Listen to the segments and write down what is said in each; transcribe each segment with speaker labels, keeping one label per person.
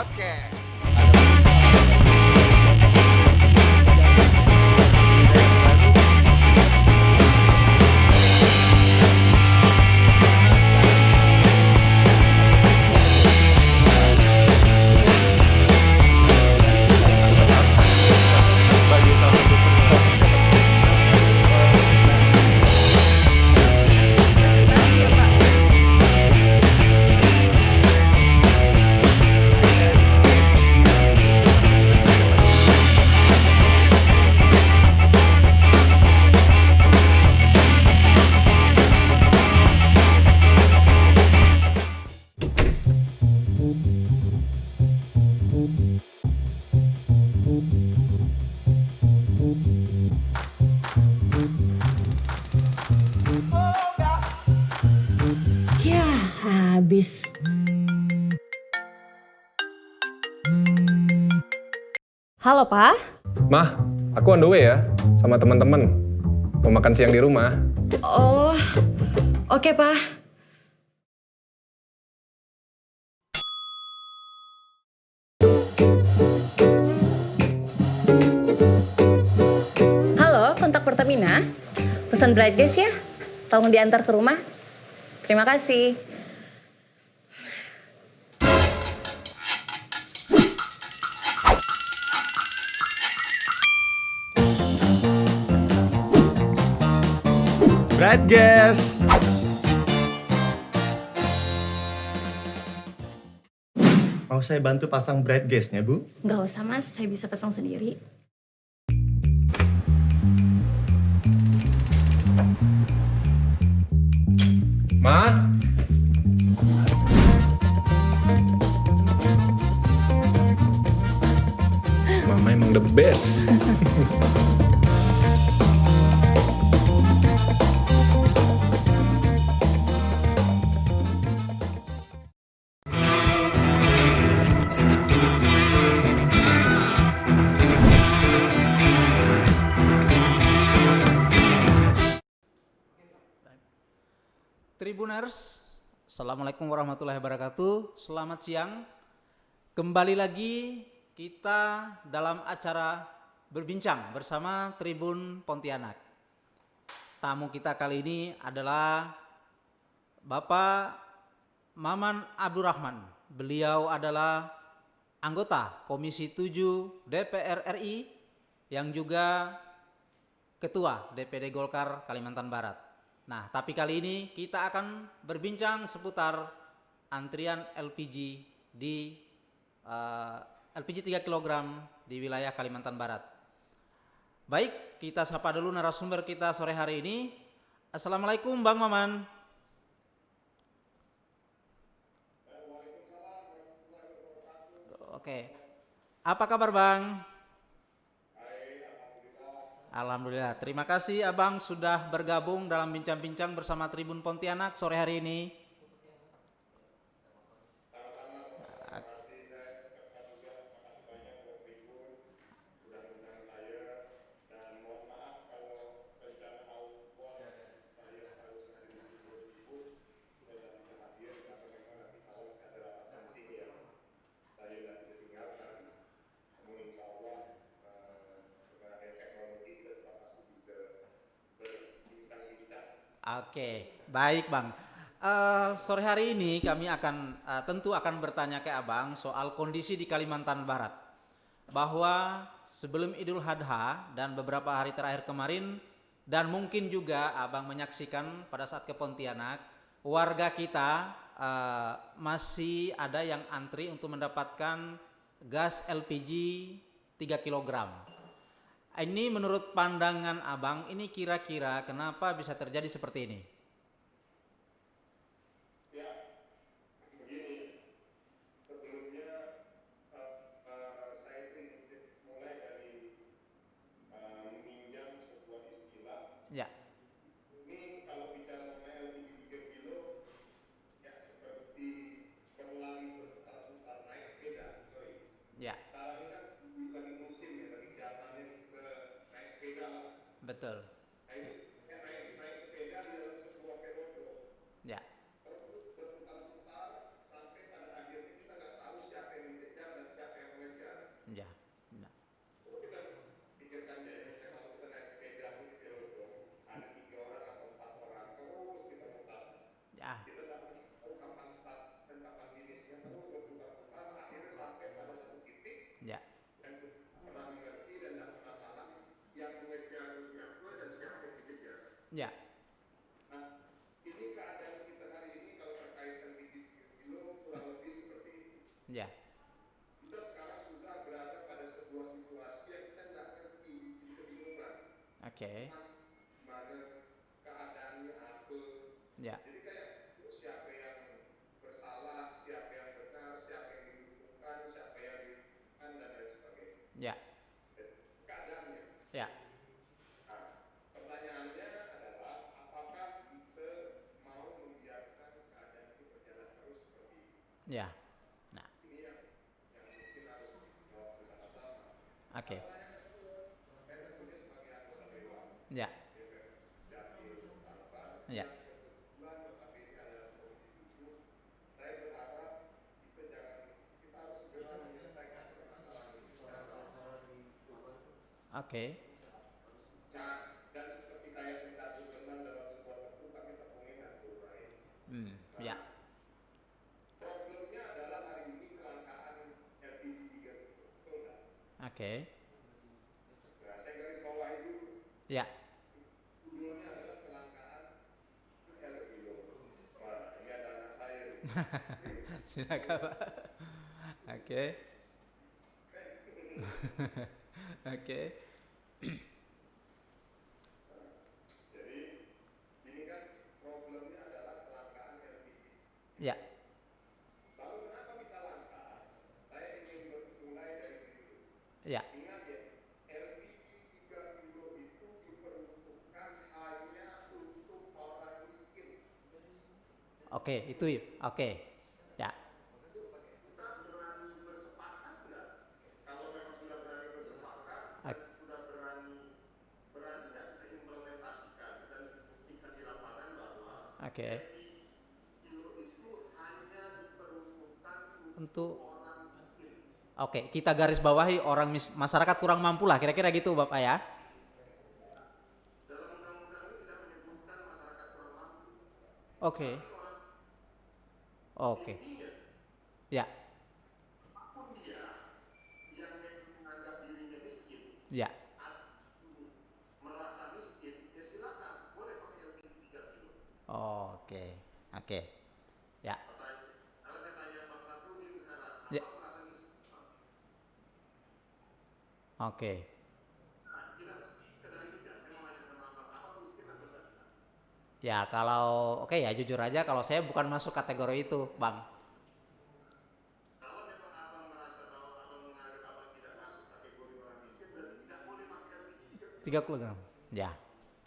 Speaker 1: Podcast.
Speaker 2: Ya, habis. Halo, Pak.
Speaker 3: Mah, aku on the way ya, sama teman-teman. Mau makan siang di rumah.
Speaker 2: Oh, oke, Pak. Halo, kontak Pertamina. Pesan bright gas ya. Tolong diantar ke rumah. Terima kasih.
Speaker 1: Bright Gas. Mau saya bantu pasang bright gasnya, Bu?
Speaker 2: Nggak usah, Mas. Saya bisa pasang sendiri.
Speaker 3: Ma? Mama emang the best.
Speaker 4: Tribuners, Assalamualaikum warahmatullahi wabarakatuh. Selamat siang. Kembali lagi kita dalam acara berbincang bersama Tribun Pontianak. Tamu kita kali ini adalah Bapak Maman Abdurrahman. Beliau adalah anggota Komisi 7 DPR RI yang juga Ketua DPD Golkar Kalimantan Barat. Nah, tapi kali ini kita akan berbincang seputar antrian LPG di LPG 3 kg di wilayah Kalimantan Barat. Baik, kita sapa dulu narasumber kita sore hari ini. Assalamualaikum Bang Maman. Oke. Apa kabar Bang? Alhamdulillah. Terima kasih Abang sudah bergabung dalam bincang-bincang bersama Tribun Pontianak sore hari ini. Oke, baik Bang. Sore hari ini kami akan tentu akan bertanya ke Abang soal kondisi di Kalimantan Barat. Bahwa sebelum Idul Adha dan beberapa hari terakhir kemarin dan mungkin juga Abang menyaksikan pada saat ke Pontianak, warga kita masih ada yang antri untuk mendapatkan gas LPG 3 kg. Ini menurut pandangan Abang, ini kira-kira kenapa bisa terjadi seperti ini?
Speaker 5: Ya, begini. Sebelumnya saya ingin mulai dari meminjam sebuah istilah.
Speaker 4: Ya.
Speaker 5: Ini kalau bicara mengenai LPG 3 kilo, ya seperti berlari berputar-putar naik sepeda. Sorry.
Speaker 4: Ya.
Speaker 5: Sekarang ini kan lagi musim ya, lagi zamannya ke naik sepeda lah.
Speaker 4: Betul.
Speaker 5: Nah ini naik sepeda di dalam sebuah velodrome.
Speaker 4: Ya.
Speaker 5: Berputar-putar sampai pada akhirnya kita nggak tahu siapa yang dikejar
Speaker 4: Ya.
Speaker 5: Kita sekarang sudah berada pada sebuah situasi yang kita nggak ngerti, kebingungan.
Speaker 4: Oke.
Speaker 5: Mas, gimana keadaannya atur.
Speaker 4: Ya.
Speaker 5: Jadi kayak siapa yang bersalah, siapa yang benar, siapa yang diuntungkan, siapa yang dirugikan dan lain sebagainya.
Speaker 4: Ya.
Speaker 5: Keadaannya.
Speaker 4: Ya.
Speaker 5: Nah, pertanyaannya adalah apakah kita mau membiarkan keadaan itu berjalan terus seperti ini?
Speaker 4: Ya. Nah,
Speaker 5: Ini yang mungkin harus dijawab bersama-sama.
Speaker 4: oke.
Speaker 5: Pertanyaannya semua, saya tentunya sebagai anggota dewan,
Speaker 4: Ya.
Speaker 5: DPR Jatim, Kalbar,
Speaker 4: Ya.
Speaker 5: yang kebetulan notabene adalah Komisi 7, saya berharap kita harus segera menyelesaikan permasalahan ini secara
Speaker 4: Oke.
Speaker 5: dan seperti kayak mengatur benang dalam sebuah tentu kami terpungin atur lain.
Speaker 4: Ya.
Speaker 5: Problemnya adalah hari ini kelangkaan LPG 3 kilo, betul nggak?
Speaker 4: Oke.
Speaker 5: Nah, saya garis bawahi dulu.
Speaker 4: Ya.
Speaker 5: Judulnya adalah kelangkaan LPG. Wah, ini ada anak saya.
Speaker 4: Silakan, Pak. Oke. Oke.
Speaker 5: Jadi, ini kan problemnya adalah kelangkaan LPG.
Speaker 4: Ya.
Speaker 5: Lalu kenapa bisa langka? Saya ingin mulai dari dulu.
Speaker 4: Ya.
Speaker 5: Ingat ya, LPG 3 kilo itu diperuntukkan hanya untuk orang miskin.
Speaker 4: Oke, itu. Oke. Ya.
Speaker 5: Kita berani bersepakat nggak? Kalau memang sudah berani bersepakat dan sudah berani nggak kita implementasikan dan buktikan di lapangan bahwa
Speaker 4: Oke.
Speaker 5: LPG kilo itu hanya diperuntukkan
Speaker 4: Untuk
Speaker 5: orang miskin.
Speaker 4: Oke, kita garis bawahi masyarakat kurang mampu lah, kira-kira gitu Bapak ya.
Speaker 5: Dalam undang-undang ini tidak menyebutkan masyarakat kurang mampu.
Speaker 4: Oke. Oke. Ya.
Speaker 5: Apapun dia yang menganggap dirinya miskin,
Speaker 4: Ya.
Speaker 5: merasa miskin, ya silakan, boleh pakai LPG 3 kilo.
Speaker 4: Oke. Oke. Ya.
Speaker 5: Kalau saya tanya Bang Safrudin sekarang,
Speaker 4: Ya.
Speaker 5: apa merasa miskin?
Speaker 4: Oke.
Speaker 5: Nah, kita sekedar ini ya, saya mau nanya sama Bang, apa miskin atau tidak?
Speaker 4: Ya, oke ya jujur aja kalau saya bukan masuk kategori itu, Bang.
Speaker 5: Kalau memang Abang merasa bahwa Abang menganggap Abang tidak masuk kategori orang miskin, berarti tidak boleh pakai LPG 3 kilo.
Speaker 4: 3 kg. Ya.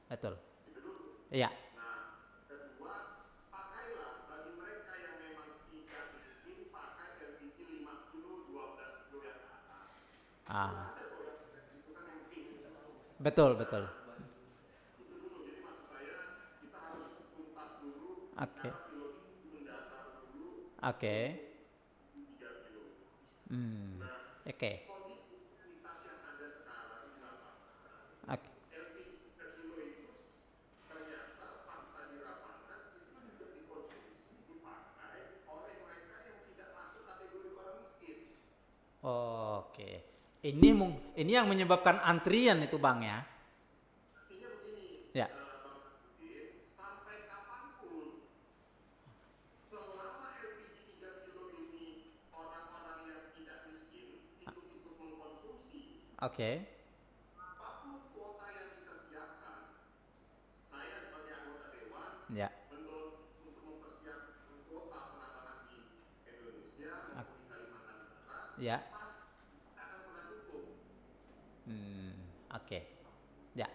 Speaker 4: Betul.
Speaker 5: Itu dulu.
Speaker 4: Iya.
Speaker 5: Nah, kedua, pakailah bagi mereka yang memang tidak miskin, pakai LPG 5 kilo, 12 kilo yang ke atas.
Speaker 4: Ah.
Speaker 5: Ada kok yang itu kan yang pink.
Speaker 4: Betul.
Speaker 5: Itu dulu, jadi maksud saya kita harus tuntas dulu,
Speaker 4: Oke.
Speaker 5: karena kilo itu mendasar dulu
Speaker 4: Oke.
Speaker 5: 3 kilo.
Speaker 4: Oke.
Speaker 5: Kondisivitas yang ada sekarang di lapangan,
Speaker 4: Oke.
Speaker 5: LPG 3 kilo itu ternyata fakta di lapangan itu juga dikonsumsi, dipakai oleh mereka yang tidak masuk kategori orang miskin.
Speaker 4: Oke. Ini yang menyebabkan antrian itu, Bang ya.
Speaker 5: Artinya begini,
Speaker 4: Ya.
Speaker 5: Bang Udin, sampai kapanpun selama LPG 3 kilo ini orang-orang yang tidak miskin itu mengkonsumsi,
Speaker 4: Oke.
Speaker 5: apapun kuota yang kita sediakan, saya sebagai anggota dewan
Speaker 4: Ya.
Speaker 5: mendorong untuk mempersiapkan kuota penambahan di Indonesia maupun di Kalimantan Utara,
Speaker 4: Ya.
Speaker 5: pasti akan pernah dukung.
Speaker 4: Oke. Ya.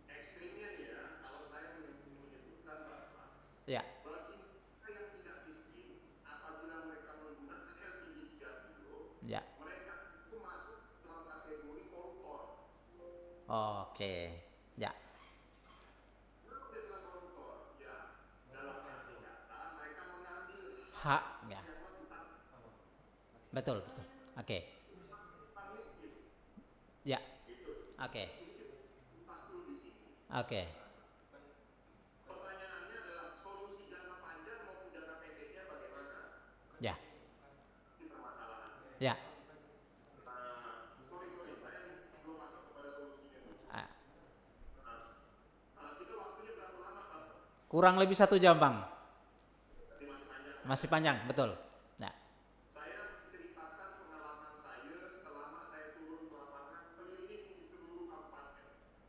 Speaker 5: Ekstrimnya ya, kalau saya menyebutkan bahwa
Speaker 4: Ya.
Speaker 5: bagi mereka yang tidak miskin, apabila mereka menggunakan LPG 3 kilo,
Speaker 4: Ya.
Speaker 5: mereka itu masuk dalam kategori koruptor.
Speaker 4: Oke. Ya.
Speaker 5: Kenapa saya bilang koruptor? Ya, dalam arti kata mereka mengambil
Speaker 4: Hak. Ya.
Speaker 5: yang bukan
Speaker 4: Betul. Oke.
Speaker 5: miskin.
Speaker 4: Ya.
Speaker 5: Itu
Speaker 4: Oke.
Speaker 5: pas dulu di sini.
Speaker 4: Oke.
Speaker 5: Pertanyaannya adalah solusi jangka panjang maupun jangka pendeknya bagaimana?
Speaker 4: Ya.
Speaker 5: Ini permasalahan.
Speaker 4: Ya.
Speaker 5: Sorry, saya belum masuk kepada solusinya.
Speaker 4: Ah.
Speaker 5: Kita waktunya berapa lama, Pak?
Speaker 4: Kurang lebih 1 jam, Bang.
Speaker 5: Masih panjang.
Speaker 4: Masih panjang, betul. Ya.
Speaker 5: Saya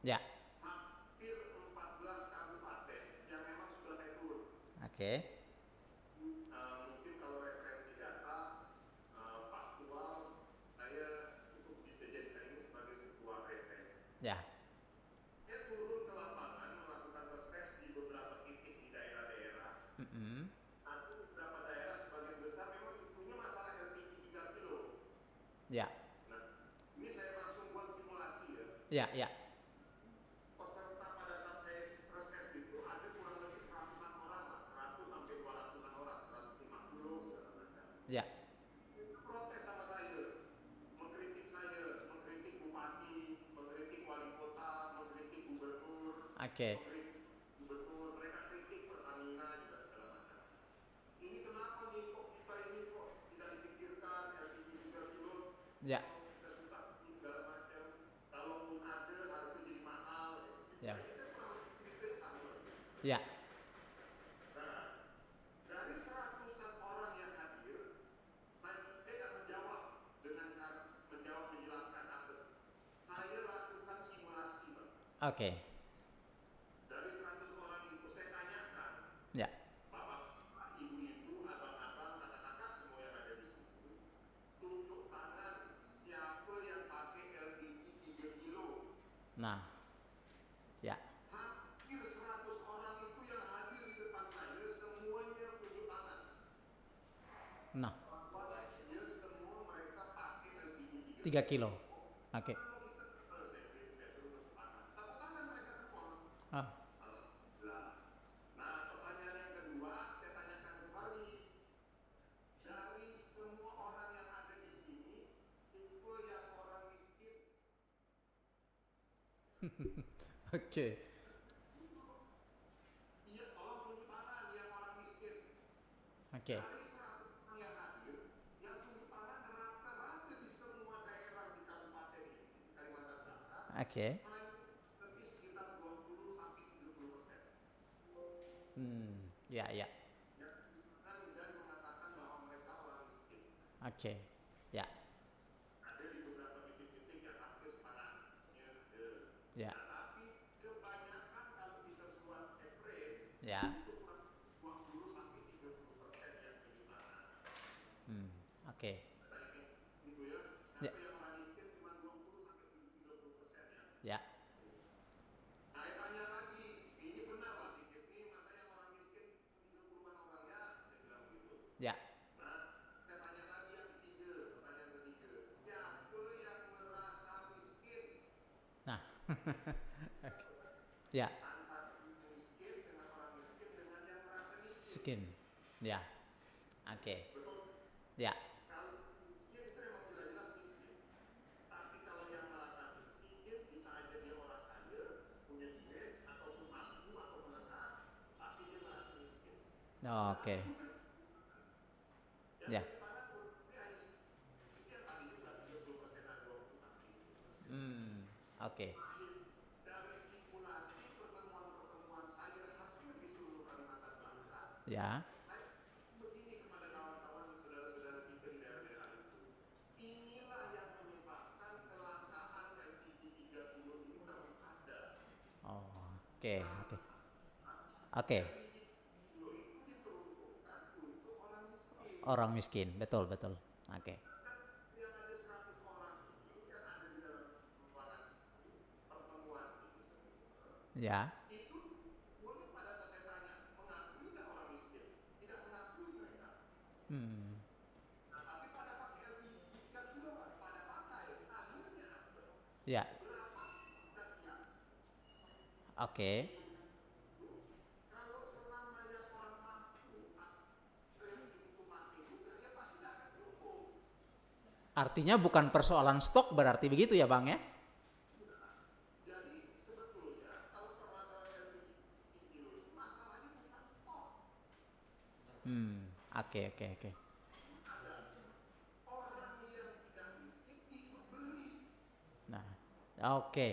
Speaker 4: Ya.
Speaker 5: hampir 14 kabupaten yang memang sudah saya turun.
Speaker 4: Oke.
Speaker 5: Mungkin kalau referensi data faktual, saya cukup bisa jadikan ini sebagai sebuah referensi.
Speaker 4: Ya.
Speaker 5: Saya turun ke lapangan melakukan tes di beberapa titik di daerah-daerah. Tapi beberapa daerah sebagian besar memang isunya masalah LPG 3 kilo.
Speaker 4: Ya.
Speaker 5: Nah, ini saya langsung buat simulasi ya.
Speaker 4: Ya, ya.
Speaker 5: Peserta pada saat saya reses itu ada kurang lebih 100-an orang lah, 100 sampai 200-an orang, 150 segala macam.
Speaker 4: Ya.
Speaker 5: Protes sama saya, mengkritik bupati, mengkritik wali kota, mengkritik gubernur,
Speaker 4: Oke.
Speaker 5: mereka kritik Pertamina juga segala macam. Ini kenapa nih kok kita ini kok tidak dipikirkan LPG 3 kilo?
Speaker 4: Ya.
Speaker 5: Kita suka segala macam. Kalaupun ada harusnya jadi mahal.
Speaker 4: Ya.
Speaker 5: Ini kan kurang lebih kritik sama.
Speaker 4: Ya.
Speaker 5: Nah, dari 100-an orang yang hadir, saya tidak menjawab dengan cara menjelaskan apa. Saya lakukan simulasi, Pak.
Speaker 4: Oke.
Speaker 5: Dari 100 orang itu saya tanyakan,
Speaker 4: Ya.
Speaker 5: Bapak, ibu-ibu, abang-abang, kakak-kakak semua yang ada di sini, tunjuk tangan siapa yang pakai LPG 3 kilo.
Speaker 4: Nah. Ya.
Speaker 5: Hampir 100 orang itu yang hadir di depan saya semuanya tunjuk tangan.
Speaker 4: Nah.
Speaker 5: Dia semua mereka pakai LPG
Speaker 4: 3 kilo. Oke. Ah.
Speaker 5: Nah, pertanyaan yang kedua, saya tanyakan kembali. Dari semua orang yang ada di sini, tipe yang orang miskin,
Speaker 4: Oke.
Speaker 5: iya tolong tunjuk tangan yang orang miskin.
Speaker 4: Oke.
Speaker 5: Dari 100 orang yang hadir, yang tunjuk tangan rata-rata di semua daerah di kabupaten ini, Kalimantan Barat,
Speaker 4: Oke.
Speaker 5: lebih sekitar 20 sampai 30%.
Speaker 4: Ya, ya.
Speaker 5: Dan mengatakan bahwa mereka orang miskin.
Speaker 4: Oke. Ya.
Speaker 5: Ada di beberapa titik-titik yang hampir setengahnya ada.
Speaker 4: Ya.
Speaker 5: Nah, tapi kebanyakan kalau kita buat average,
Speaker 4: Ya.
Speaker 5: itu kurang 20 sampai 30% yang tunjuk tangan.
Speaker 4: Oke.
Speaker 5: Gitu ya.
Speaker 4: Ya.
Speaker 5: Tapi yang orang miskin cuma 20 sampai 30% ya.
Speaker 4: Ya.
Speaker 5: Saya tanya lagi, ini benar Pak Sigit, ini masa yang orang miskin 30-an orang ya? Saya bilang begitu.
Speaker 4: Ya.
Speaker 5: Nah, saya tanya lagi yang ketiga, pertanyaan ketiga. Siapa yang merasa miskin?
Speaker 4: Nah. Ya.
Speaker 5: Antara miskin dengan orang miskin dengan yang merasa miskin.
Speaker 4: Skin. Ya. Oke.
Speaker 5: Betul.
Speaker 4: Ya.
Speaker 5: Kalau miskin itu memang jelas-jelas miskin. Tapi kalau yang merasa miskin bisa aja dia orang kaya, punya duit, ataupun mampu atau menengah, tapi dia merasa miskin.
Speaker 4: Oke. Ya. Oke.
Speaker 5: Dari simulasi pertemuan-pertemuan saya hampir di seluruh Kalimantan Barat,
Speaker 4: Ya.
Speaker 5: saya begini kepada kawan-kawan dan saudara-saudara kita di daerah-daerah itu. Inilah yang menyebabkan kelangkaan LPG 30 ini memang ada.
Speaker 4: Oh, oke, oke. Oke.
Speaker 5: Itu diperuntukkan untuk orang miskin.
Speaker 4: Orang miskin, betul, betul. Oke.
Speaker 5: Yang ada 100 orang ini yang ada di dalam ruangan pertemuan itu semua.
Speaker 4: Ya.
Speaker 5: Itu boleh pada saya tanya, mengakui tidak orang miskin? Tidak mengakui mereka. Nah, tapi pada pakai LPG 3 kilo pada pakai, akhirnya
Speaker 4: Ya.
Speaker 5: berapa kita siap?
Speaker 4: Oke.
Speaker 5: Kalau selamanya orang mampu, itu mati juga, ya pasti tidak akan cukup.
Speaker 4: Artinya bukan persoalan stok berarti begitu ya, Bang ya?
Speaker 5: Jadi sebetulnya kalau permasalahan LPG 3 kilo itu masalahnya bukan stok.
Speaker 4: Oke, oke, oke.
Speaker 5: Orang yang tidak miskin itu beli.
Speaker 4: Nah, oke.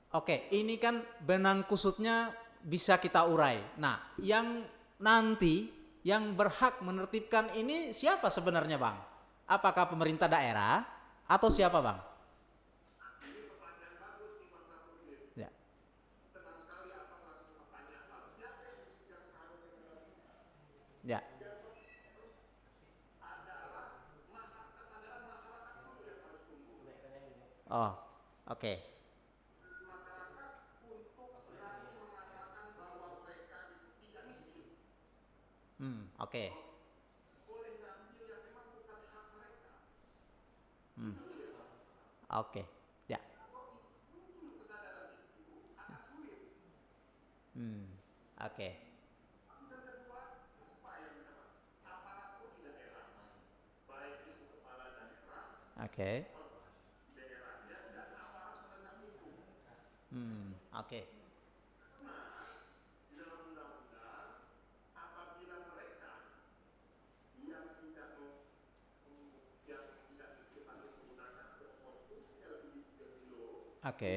Speaker 4: Oke, ini kan benang kusutnya bisa kita urai. Nah, yang nanti yang berhak menertibkan ini siapa sebenarnya, Bang? Apakah pemerintah daerah atau siapa, Bang?
Speaker 5: Ini pertanyaan bagus nih Bang Safri.
Speaker 4: Oh, oke. Oke. Oke, ya. Oke. Oke. Oke. Oke.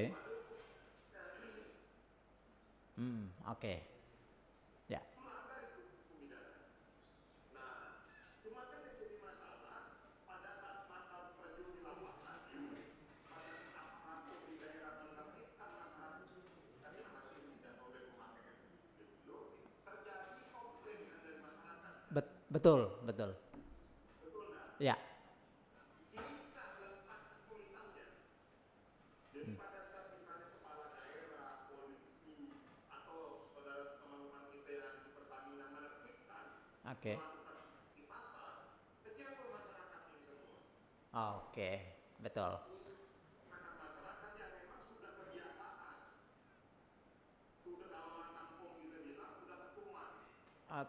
Speaker 4: Oke. Ya. Betul, betul. Ya. Oke. Oke, betul. Uh,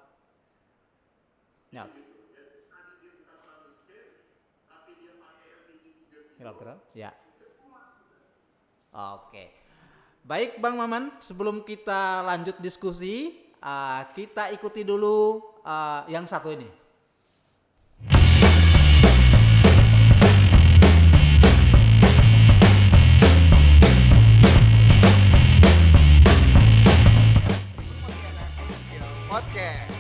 Speaker 4: ya. Kilogram? Ya. Oke. Baik Bang Maman, sebelum kita lanjut diskusi, kita ikuti dulu yang satu ini.
Speaker 1: Podcast.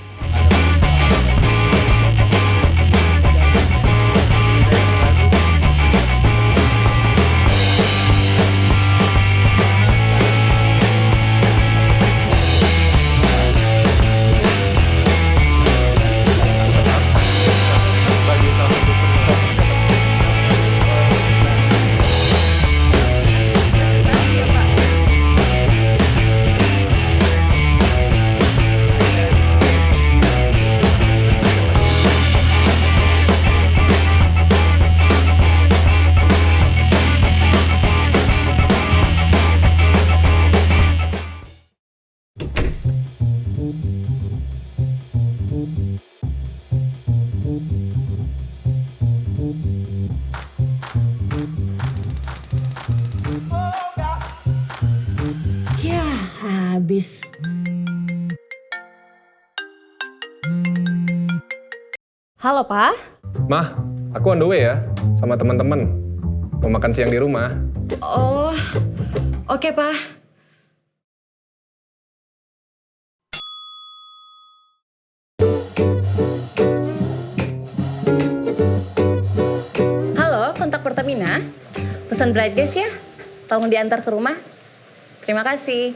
Speaker 3: Bagi salah satu
Speaker 2: Ya, habis. Halo, Pak.
Speaker 3: Mah, aku on the way ya, sama teman-teman. Mau makan siang di rumah.
Speaker 2: Oh, oke, Pak. Halo, kontak Pertamina. Pesan bright gas ya. Tolong diantar ke rumah. Terima kasih.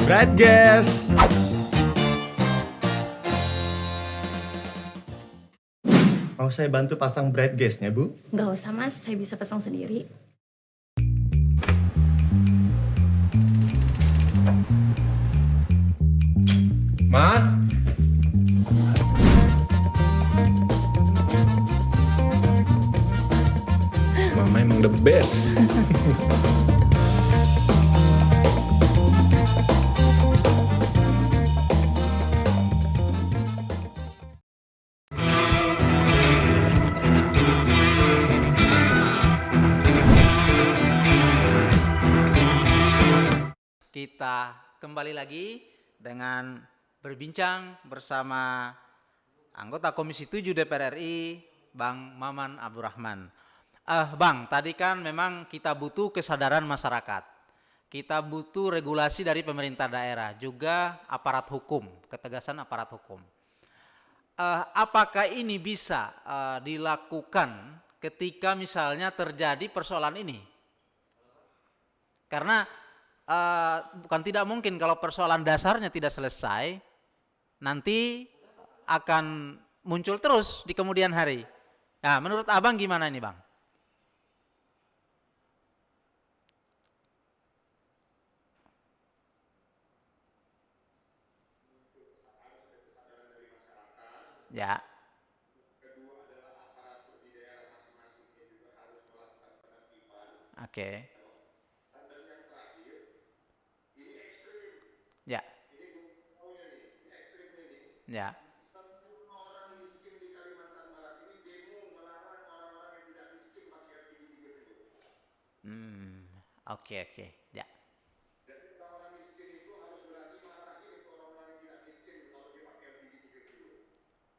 Speaker 1: Bright gas. Mau saya bantu pasang bright gasnya, Bu?
Speaker 2: Nggak usah, Mas. Saya bisa pasang sendiri.
Speaker 3: Ma? Mama emang the best.
Speaker 4: Kita kembali lagi dengan berbincang bersama anggota Komisi 7 DPR RI, Bang Maman Abdurrahman. Bang, tadi kan memang kita butuh kesadaran masyarakat. Kita butuh regulasi dari pemerintah daerah, juga aparat hukum, ketegasan aparat hukum. Apakah ini bisa dilakukan ketika misalnya terjadi persoalan ini? Karena bukan tidak mungkin kalau persoalan dasarnya tidak selesai, nanti akan muncul terus di kemudian hari. Nah, menurut Abang gimana ini, Bang? Ya. Oke. Ya. Ya.
Speaker 5: Semua orang miskin di Kalimantan Barat ini demo melarang orang-orang yang tidak miskin pakai LPG 3 kilo.
Speaker 4: Oke. Ya.
Speaker 5: Jadi orang miskin itu harus berani marahin itu orang-orang yang tidak miskin kalau dia pakai LPG 3 kilo.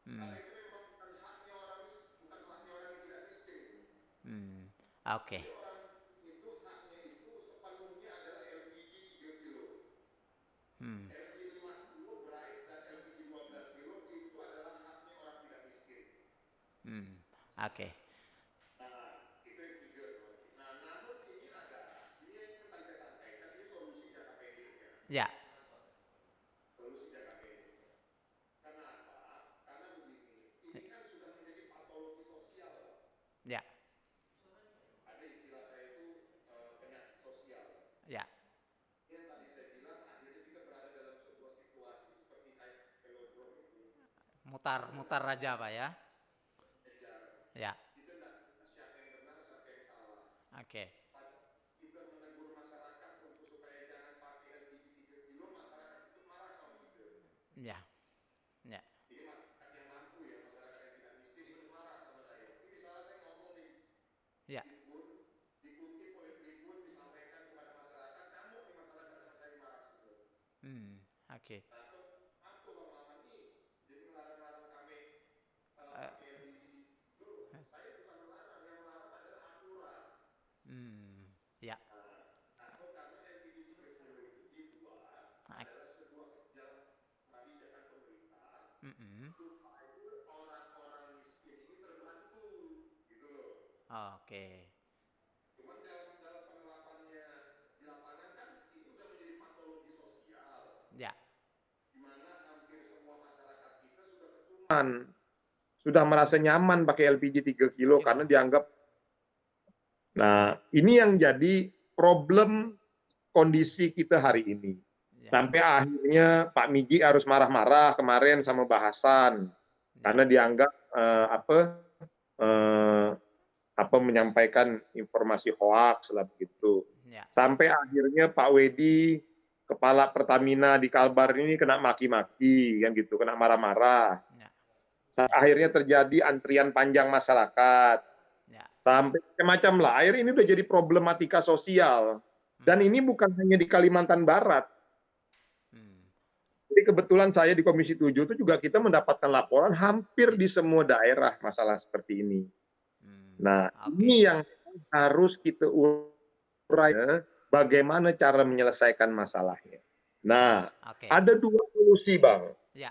Speaker 5: Karena itu memang bukan haknya orang miskin, bukan haknya orang yang tidak miskin.
Speaker 4: Oke.
Speaker 5: Orang itu haknya itu sepenuhnya adalah LPG 3 kilo. LPG 5 kilo bright dan LPG 12 kilo itu adalah haknya orang tidak miskin.
Speaker 4: Oke.
Speaker 5: Nah, itu yang tiga. Nah, namun ini yang tadi saya sampaikan, ini solusi jangka pendeknya.
Speaker 4: Ya.
Speaker 5: Solusi jangka pendek. Kenapa? Karena begini, ini kan sudah menjadi patologi sosial.
Speaker 4: Ya.
Speaker 5: Ada istilah saya itu penyakit sosial.
Speaker 4: Ya.
Speaker 5: Yang tadi saya bilang akhirnya kita berada dalam sebuah situasi seperti kayak velodrome itu.
Speaker 4: Mutar aja, Pak ya. Ya.
Speaker 5: Kita tidak siapa yang benar, siapa yang salah.
Speaker 4: Oke.
Speaker 5: Kita menegur masyarakat untuk supaya jangan pakai LPG 3 kilo, masyarakat itu marah sama kita.
Speaker 4: Ya. Ya.
Speaker 5: Ini masyarakat yang mampu ya, masyarakat yang tidak miskin itu marah sama saya. Ini salah saya ngomong nih.
Speaker 4: Ya.
Speaker 5: Dikutip oleh Tribun disampaikan kepada masyarakat, kamu nih masyarakat yang saya marah semua.
Speaker 4: Oke.
Speaker 5: Aku lama-lama nih, jadi melarang-larang kami pakai LPG. Saya bukan melarang, yang melarang adalah aturan.
Speaker 4: Ya.
Speaker 5: Atau karena LPG 3 kilo itu dibuat adalah sebuah kebijakan pemerintah supaya orang-orang miskin ini terbantu, gitu loh.
Speaker 4: Oke.
Speaker 5: Cuman dalam penerapannya di lapangan kan ini udah menjadi patologi sosial.
Speaker 4: Ya.
Speaker 5: Di mana hampir semua masyarakat kita sudah merasa nyaman pakai LPG 3 kilo karena dianggap. Nah, ini yang jadi problem kondisi kita hari ini.
Speaker 4: Ya.
Speaker 5: Sampai akhirnya Pak Migi harus marah-marah kemarin sama bahasan karena dianggap menyampaikan informasi hoaks lah begitu.
Speaker 4: Ya.
Speaker 5: Sampai akhirnya Pak Wedi, kepala Pertamina di Kalbar ini kena maki-maki, kan gitu, kena marah-marah.
Speaker 4: Ya.
Speaker 5: Akhirnya terjadi antrian panjang masyarakat.
Speaker 4: Ya.
Speaker 5: Sampai macam-macam lah. Akhirnya ini udah jadi problematika sosial. Dan ini bukan hanya di Kalimantan Barat. Jadi kebetulan saya di Komisi 7 itu juga kita mendapatkan laporan hampir di semua daerah masalah seperti ini. Nah, ini yang harus kita urai, bagaimana cara menyelesaikan masalahnya. Nah, ada dua solusi, Bang.
Speaker 4: Ya.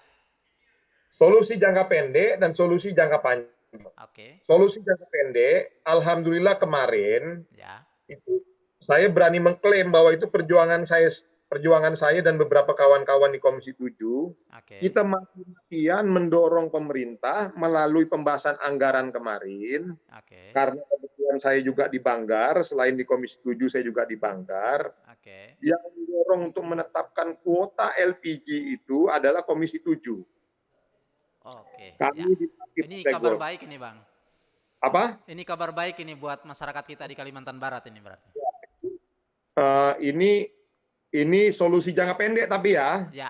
Speaker 5: Solusi jangka pendek dan solusi jangka panjang. Solusi jangka pendek, alhamdulillah kemarin itu saya berani mengklaim bahwa itu perjuangan saya dan beberapa kawan-kawan di Komisi 7. Kita mati-matian mendorong pemerintah melalui pembahasan anggaran kemarin. Karena kebetulan saya juga di Banggar, selain di Komisi 7 saya juga di Banggar. Yang mendorong untuk menetapkan kuota LPG itu adalah Komisi 7. Kami
Speaker 4: ini kabar baik ini, Bang.
Speaker 5: Apa?
Speaker 4: Ini kabar baik ini buat masyarakat kita di Kalimantan Barat ini berarti.
Speaker 5: Ini solusi jangka pendek tapi ya.
Speaker 4: Ya.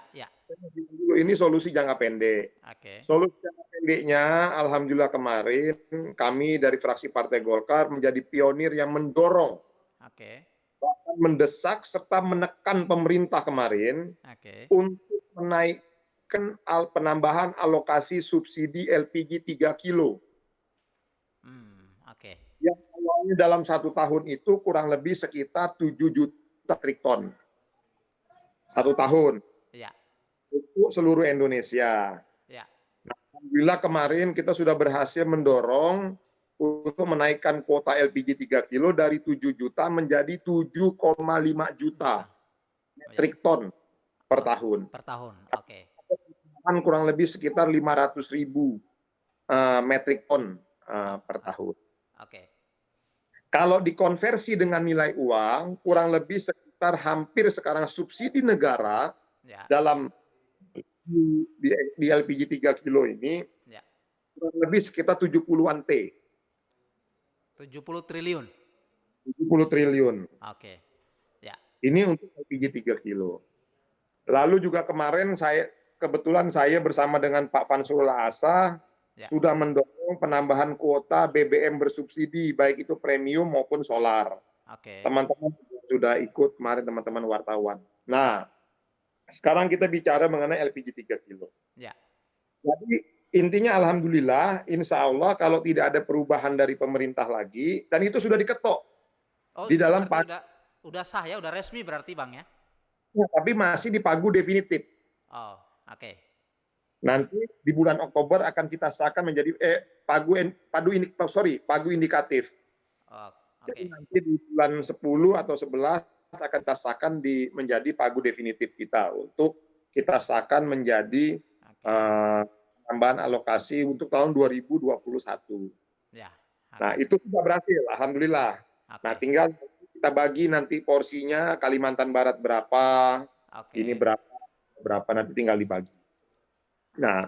Speaker 5: Ini solusi jangka pendek. Solusi jangka pendeknya, alhamdulillah kemarin kami dari fraksi Partai Golkar menjadi pionir yang mendorong, bahkan mendesak serta menekan pemerintah kemarin untuk menaikkan penambahan alokasi subsidi LPG 3 kilo. Yang awalnya dalam 1 tahun itu kurang lebih sekitar 7 juta metrik ton. 1 tahun. Untuk seluruh Indonesia. Nah, alhamdulillah kemarin kita sudah berhasil mendorong untuk menaikkan kuota LPG 3 kilo dari 7 juta menjadi 7,5 juta. metrik ton per tahun.
Speaker 4: Per tahun. Oke.
Speaker 5: Kan kurang lebih sekitar 500.000 metrik ton per tahun.
Speaker 4: Oke.
Speaker 5: Kalau dikonversi dengan nilai uang, kurang lebih sekitar hampir sekarang subsidi negara
Speaker 4: Ya.
Speaker 5: dalam di LPG 3 kilo ini
Speaker 4: Ya.
Speaker 5: kurang lebih sekitar 70-an T.
Speaker 4: 70 triliun.
Speaker 5: 70 triliun.
Speaker 4: Oke. Ya.
Speaker 5: Ini untuk LPG 3 kilo. Lalu juga kemarin kebetulan saya bersama dengan Pak Fansul Asa
Speaker 4: Ya.
Speaker 5: sudah mendorong penambahan kuota BBM bersubsidi, baik itu premium maupun solar.
Speaker 4: Oke.
Speaker 5: Teman-teman sudah ikut kemarin, teman-teman wartawan. Nah, sekarang kita bicara mengenai LPG 3 kilo.
Speaker 4: Ya.
Speaker 5: Jadi intinya alhamdulillah, insya Allah kalau tidak ada perubahan dari pemerintah lagi, dan itu sudah diketok.
Speaker 4: Oh,
Speaker 5: Di
Speaker 4: itu
Speaker 5: dalam
Speaker 4: berarti udah sah ya, udah resmi berarti Bang ya?
Speaker 5: tapi masih dipagu definitif.
Speaker 4: Oh, oke.
Speaker 5: Nanti di bulan Oktober akan kita sahkan menjadi pagu indikatif.
Speaker 4: Oh,
Speaker 5: Jadi
Speaker 4: oke.
Speaker 5: nanti di bulan 10 atau 11 akan kita sahkan menjadi pagu definitif kita untuk kita sahkan menjadi
Speaker 4: Oke.
Speaker 5: tambahan alokasi untuk tahun 2021.
Speaker 4: Ya.
Speaker 5: Nah,
Speaker 4: Oke.
Speaker 5: itu sudah berhasil, alhamdulillah.
Speaker 4: Oke.
Speaker 5: Nah, tinggal kita bagi nanti porsinya, Kalimantan Barat berapa,
Speaker 4: Oke.
Speaker 5: ini berapa nanti tinggal dibagi. Nah,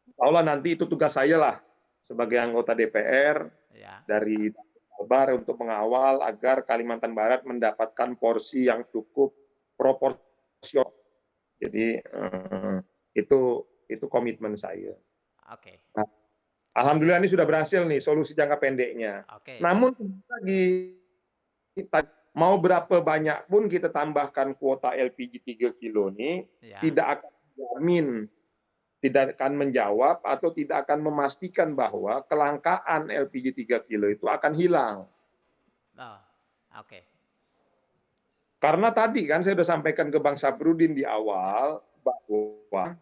Speaker 5: insya Allah nanti itu tugas saya lah sebagai anggota DPR
Speaker 4: Ya.
Speaker 5: dari Kalbar untuk mengawal agar Kalimantan Barat mendapatkan porsi yang cukup proporsional. Jadi itu komitmen saya.
Speaker 4: Oke.
Speaker 5: Nah, alhamdulillah ini sudah berhasil nih solusi jangka pendeknya.
Speaker 4: Oke.
Speaker 5: Namun lagi kita mau berapa banyak pun kita tambahkan kuota LPG 3 kilo ini
Speaker 4: Ya.
Speaker 5: tidak akan menjamin, tidak akan menjawab atau tidak akan memastikan bahwa kelangkaan LPG 3 kilo itu akan hilang.
Speaker 4: Oh, oke.
Speaker 5: Karena tadi kan saya sudah sampaikan ke Bang Safrudin di awal bahwa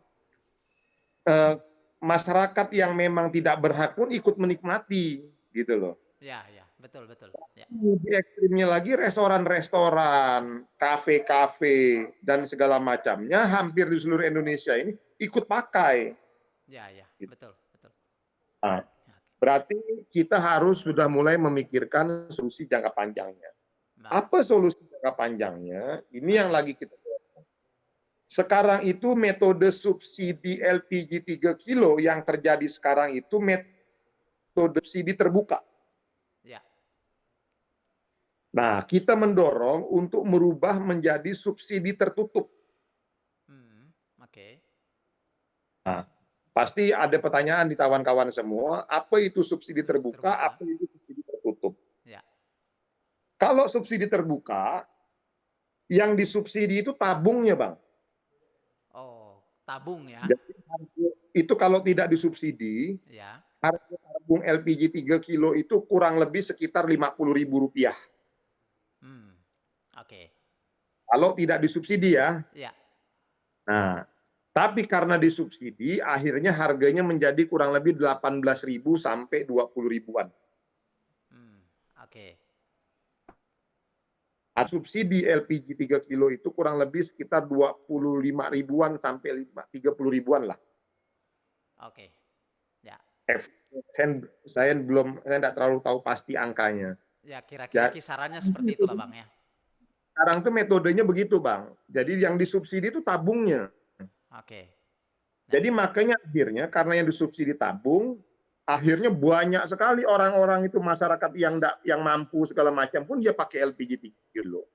Speaker 5: masyarakat yang memang tidak berhak pun ikut menikmati, gitu loh.
Speaker 4: Ya, ya, betul, betul. Ya.
Speaker 5: Di ekstrimnya lagi restoran-restoran, kafe-kafe, dan segala macamnya hampir di seluruh Indonesia ini ikut pakai.
Speaker 4: Ya, ya, betul, betul.
Speaker 5: Nah,
Speaker 4: Ya, oke.
Speaker 5: berarti kita harus sudah mulai memikirkan solusi jangka panjangnya.
Speaker 4: Nah,
Speaker 5: Apa solusi jangka panjangnya? Ini yang lagi kita dorong. Sekarang itu metode subsidi LPG 3 kilo yang terjadi sekarang itu metode subsidi terbuka.
Speaker 4: ya.
Speaker 5: Nah, kita mendorong untuk merubah menjadi subsidi tertutup.
Speaker 4: Oke.
Speaker 5: Nah, pasti ada pertanyaan di kawan-kawan semua, apa itu subsidi terbuka,
Speaker 4: Terbuka.
Speaker 5: apa itu subsidi tertutup?
Speaker 4: Ya.
Speaker 5: Kalau subsidi terbuka, yang disubsidi itu tabungnya, Bang.
Speaker 4: Oh, tabung ya.
Speaker 5: Jadi, itu kalau tidak disubsidi,
Speaker 4: Ya.
Speaker 5: harga tabung LPG 3 kilo itu kurang lebih sekitar Rp50.000.
Speaker 4: Oke.
Speaker 5: Kalau tidak disubsidi ya.
Speaker 4: Ya.
Speaker 5: Nah, tapi karena disubsidi, akhirnya harganya menjadi kurang lebih 18.000 sampai 20.000-an.
Speaker 4: Oke.
Speaker 5: Subsidi LPG 3 kilo itu kurang lebih sekitar 25.000-an sampai 30.000-an lah.
Speaker 4: Oke. Ya.
Speaker 5: Saya tidak terlalu tahu pasti angkanya.
Speaker 4: Ya, kira-kira
Speaker 5: Ya.
Speaker 4: kisarannya seperti itulah Bang ya.
Speaker 5: Sekarang tuh metodenya begitu, Bang. Jadi yang disubsidi itu tabungnya.
Speaker 4: Oke.
Speaker 5: Jadi makanya akhirnya karena yang disubsidi tabung, akhirnya banyak sekali orang-orang itu masyarakat yang mampu segala macam pun dia pakai LPG 3 kilo.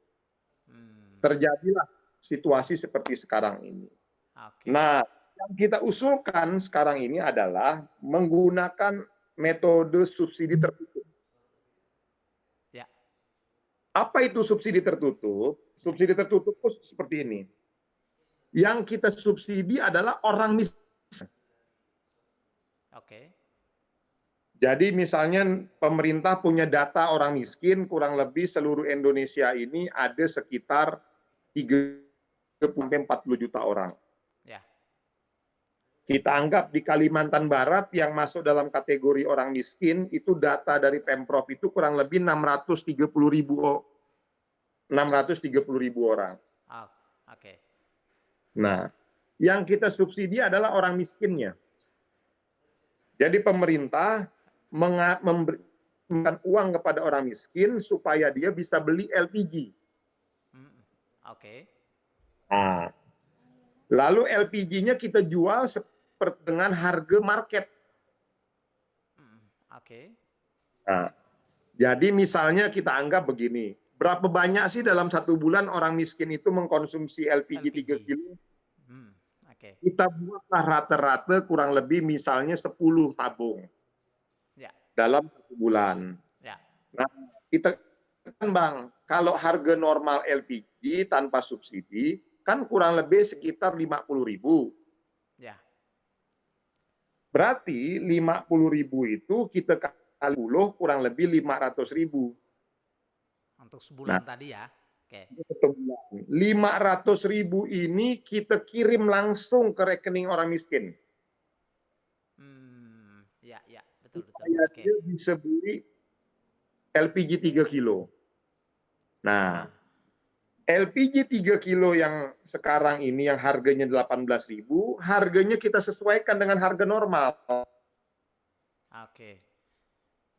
Speaker 5: Terjadilah situasi seperti sekarang ini.
Speaker 4: Oke.
Speaker 5: Nah, yang kita usulkan sekarang ini adalah menggunakan metode subsidi tertutup.
Speaker 4: Ya.
Speaker 5: Apa itu subsidi tertutup? Subsidi tertutup itu seperti ini. Yang kita subsidi adalah orang miskin.
Speaker 4: Oke.
Speaker 5: Jadi misalnya pemerintah punya data orang miskin, kurang lebih seluruh Indonesia ini ada sekitar 30-40 juta orang.
Speaker 4: Ya.
Speaker 5: Kita anggap di Kalimantan Barat yang masuk dalam kategori orang miskin, itu data dari Pemprov itu kurang lebih 630.000 orang.
Speaker 4: Oke.
Speaker 5: Nah, yang kita subsidi adalah orang miskinnya. Jadi pemerintah memberikan uang kepada orang miskin supaya dia bisa beli LPG.
Speaker 4: Oke.
Speaker 5: Nah, lalu LPG-nya kita jual dengan harga market.
Speaker 4: Oke.
Speaker 5: Nah, jadi misalnya kita anggap begini, berapa banyak sih dalam satu bulan orang miskin itu mengkonsumsi LPG 3
Speaker 4: LPG.
Speaker 5: kilo?
Speaker 4: Oke.
Speaker 5: Kita buatlah rata-rata kurang lebih misalnya 10 tabung
Speaker 4: Ya.
Speaker 5: dalam satu bulan.
Speaker 4: Ya.
Speaker 5: Nah, kita kan Bang, kalau harga normal LPG tanpa subsidi kan kurang lebih sekitar 50.000.
Speaker 4: Ya.
Speaker 5: Berarti 50.000 itu kita kali 10 kurang lebih 500.000.
Speaker 4: Untuk sebulan tadi ya. Oke.
Speaker 5: 500.000 ini kita kirim langsung ke rekening orang miskin.
Speaker 4: Ya, ya, betul.
Speaker 5: Supaya
Speaker 4: Oke.
Speaker 5: dia bisa beli LPG 3 kilo. Nah, LPG 3 kilo yang sekarang ini yang harganya 18.000, harganya kita sesuaikan dengan harga normal.
Speaker 4: Oke.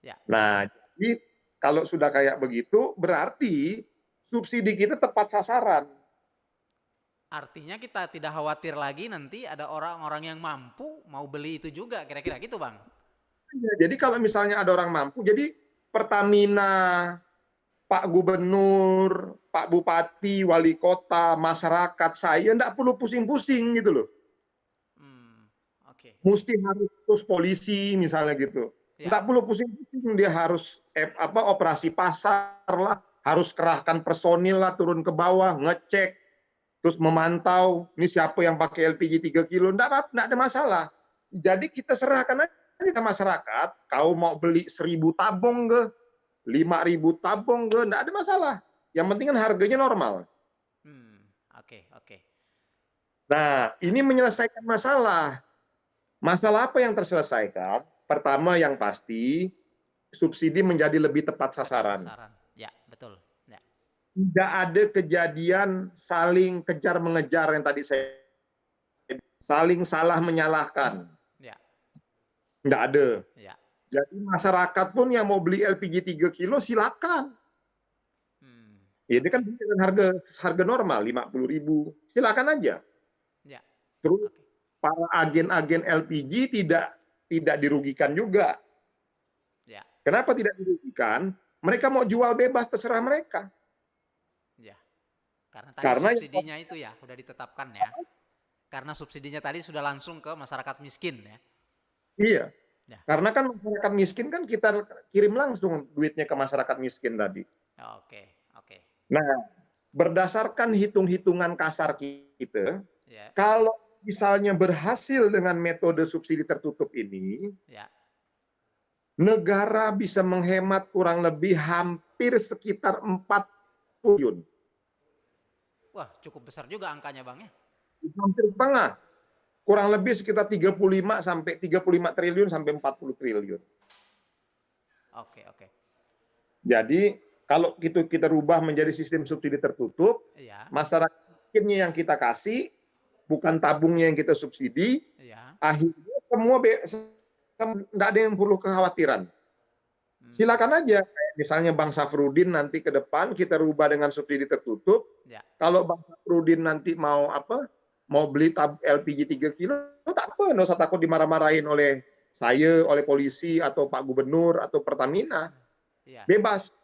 Speaker 4: Ya.
Speaker 5: Nah, jadi kalau sudah kayak begitu, berarti subsidi kita tepat sasaran.
Speaker 4: Artinya kita tidak khawatir lagi nanti ada orang-orang yang mampu mau beli itu juga, kira-kira gitu Bang?
Speaker 5: Ya, jadi kalau misalnya ada orang mampu, jadi Pertamina, Pak Gubernur, Pak Bupati, Wali Kota, masyarakat, saya enggak perlu pusing-pusing gitu loh.
Speaker 4: Oke.
Speaker 5: Mesti harus terus polisi misalnya gitu.
Speaker 4: Ya.
Speaker 5: Enggak perlu pusing-pusing, dia harus operasi pasar lah, harus kerahkan personil lah turun ke bawah, ngecek, terus memantau, ini siapa yang pakai LPG 3 kilo, enggak ada masalah. Jadi kita serahkan aja ke masyarakat, kau mau beli 1.000 tabung ke, 5.000 tabung ke, enggak ada masalah. Yang penting kan harganya normal.
Speaker 4: Oke.
Speaker 5: Nah, ini menyelesaikan masalah. Masalah apa yang terselesaikan? Pertama yang pasti, subsidi menjadi lebih tepat sasaran.
Speaker 4: Ya, betul. Ya.
Speaker 5: Tidak ada kejadian saling kejar-mengejar yang tadi saya saling salah menyalahkan.
Speaker 4: Ya.
Speaker 5: Nggak ada.
Speaker 4: Ya.
Speaker 5: Jadi masyarakat pun yang mau beli LPG 3 kilo silakan. Ini kan dengan harga normal 50.000. Silakan aja.
Speaker 4: Ya.
Speaker 5: Terus para agen-agen LPG tidak dirugikan juga.
Speaker 4: Ya.
Speaker 5: Kenapa tidak dirugikan? Mereka mau jual bebas terserah mereka.
Speaker 4: Ya. Karena subsidinya itu ya sudah ditetapkan ya. Karena subsidinya tadi sudah langsung ke masyarakat miskin ya.
Speaker 5: Iya.
Speaker 4: Ya.
Speaker 5: Karena kan masyarakat miskin kan kita kirim langsung duitnya ke masyarakat miskin tadi.
Speaker 4: Oke.
Speaker 5: Nah, berdasarkan hitung-hitungan kasar kita,
Speaker 4: Ya.
Speaker 5: kalau misalnya berhasil dengan metode subsidi tertutup ini,
Speaker 4: Ya.
Speaker 5: negara bisa menghemat kurang lebih hampir sekitar 4 triliun.
Speaker 4: Wah, cukup besar juga angkanya Bang ya.
Speaker 5: Hampir setengah. Kurang lebih sekitar 35 triliun sampai 40 triliun.
Speaker 4: Oke.
Speaker 5: Jadi kalau kita rubah menjadi sistem subsidi tertutup,
Speaker 4: Ya.
Speaker 5: masyarakat miskinnya yang kita kasih, bukan tabungnya yang kita subsidi,
Speaker 4: Ya.
Speaker 5: akhirnya semua nggak ada yang perlu kekhawatiran. Silakan aja, kayak misalnya Bang Safrudin nanti ke depan kita rubah dengan subsidi tertutup.
Speaker 4: Ya.
Speaker 5: Kalau Bang Safrudin nanti mau beli LPG 3 kilo, tak apa, nggak usah takut dimarah-marahin oleh saya, oleh polisi atau Pak Gubernur atau Pertamina.
Speaker 4: Ya.
Speaker 5: Bebas.